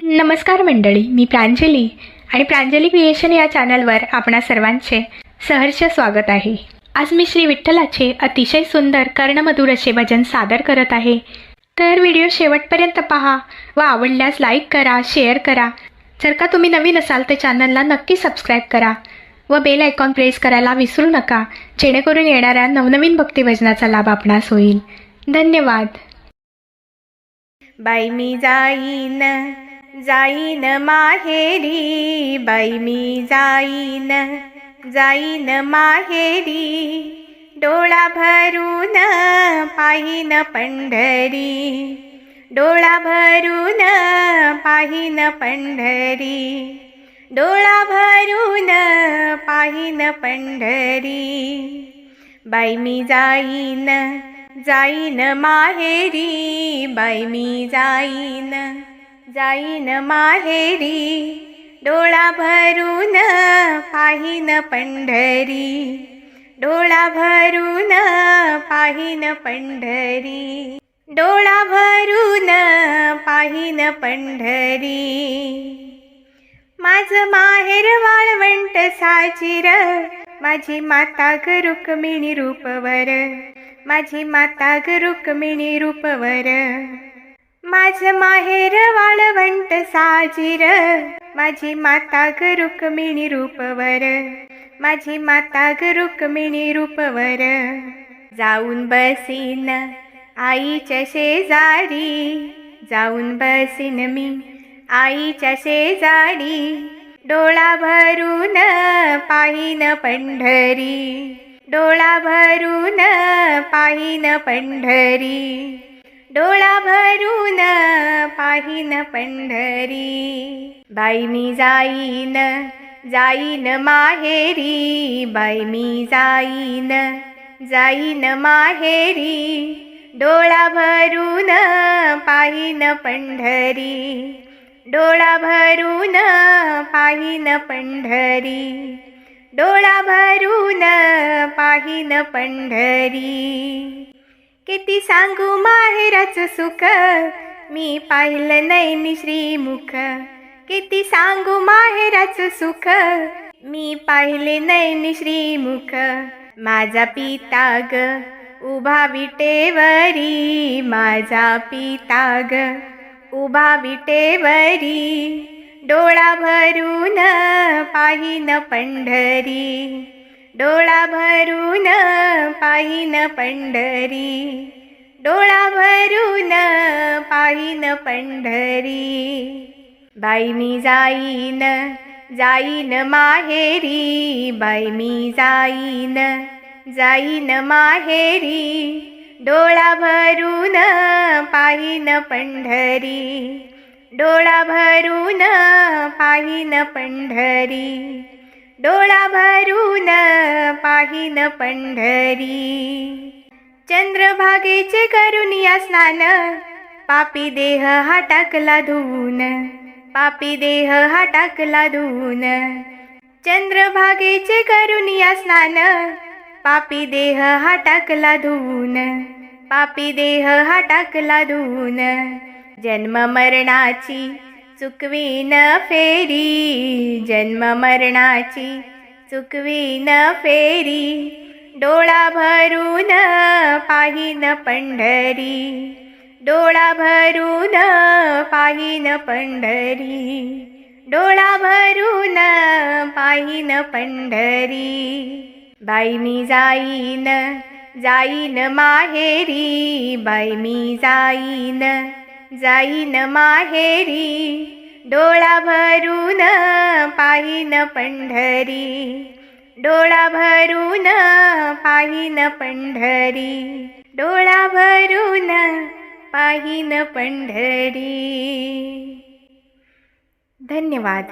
नमस्कार मंडळी, मी प्रांजली आणि प्रांजली क्रिएशन या चॅनलवर आपणा सर्वांचे सहर्ष स्वागत आहे। आज मी श्री विठ्ठलाचे अतिशय सुंदर कर्णमधुर असे भजन सादर करत आहे। तर व्हिडिओ शेवटपर्यंत पहा व आवडल्यास लाईक करा, शेअर करा। जर का तुम्ही नवीन असाल तर चॅनलला नक्की सबस्क्राईब करा व बेल आयकॉन प्रेस करायला विसरू नका, जेणेकरून येणाऱ्या नवनवीन भक्तिभजनाचा लाभ आपणास होईल। धन्यवाद। बाई मी जाईन जाईन माहेरी, बाई मी जाईन जाईन माहेरी, डोळा भरून पाहीन पंढरी, डोळा भरून पाहीन पंढरी, डोळा भरून पाहीन पंढरी। बाई मी जाईन जाईन माहेरी, बाई मी जाईन जाईन माहेरी, डोळा भरून पाहीन पंढरी, डोळा भरून पाहीन पंढरी, डोळा भरून पाहीन पंढरी। माझं माहेर वाळवंट साजिर, माझी माता ग रुक्मिणी रूपवर, माझी माता ग रुक्मिणी रूपवर। माझं माहेर वाळवंट साजिर, माझी माता ग रुक्मिणी रूपवर, माझी माता ग रुक्मिणी रूपवर। जाऊन बसीन आईच्या शेजारी, जाऊन बसीन मी आईच्या शेजारी, डोळा भरून पाहीन पंढरी, डोळा भरून पाहीन पंढरी, डोळा भरून पाहीन पंढरी। बाई मी जाईन जाईन माहेरी, बाई मी जाईन जाईन माहेरी, डोळा भरून पाहीन पंढरी, डोळा भरून पाहीन पंढरी, डोळा भरून पाहीन पंढरी। किती सांगू माहेराचं सुख, मी पाहिलं नैनी श्रीमुख, किती सांगू माहेराचं सुख, मी पाहिले नैनी श्रीमुख। माझा पिता ग उभा विटेवरी, माझा पिता ग उभा विटेवरी, डोळा भरून पाहीन पंढरी, डोळा भरून पाहीन पंढरी, डोळा भरून पाहीन पंढरी। बाई मी जाईन जाईन माहेरी, बाई मी जाईन जाईन माहेरी, डोळा भरून पाहीन पंढरी, डोळा भरून पाहीन पंढरी, डोळा भरून पाहीन पंढरी। चंद्रभागेचे करुनिया स्नान, पापी देह हा टाकला धुवून, पापी देह हा टाकला धुवून। चंद्रभागेचे करुनिया स्नान, पापी देह हा टाकला धुवून, पापी देह हा टाकला धुवून। जन्म मरणाची चुकवीन फेरी, जन्म मरणाची चुकवीन फेरी, डोळा भरून पाहीन पंढरी, डोळा भरून पाहीन पंढरी, डोळा भरून पाहीन पंढरी। बाई मी जाईन जाईन माहेरी, बाई मी जाईन जाईन माहेरी, डोळा भरून पाहीन पंढरी, डोळा भरून पाहीन पंढरी, डोळा भरून पाहीन पंढरी। धन्यवाद।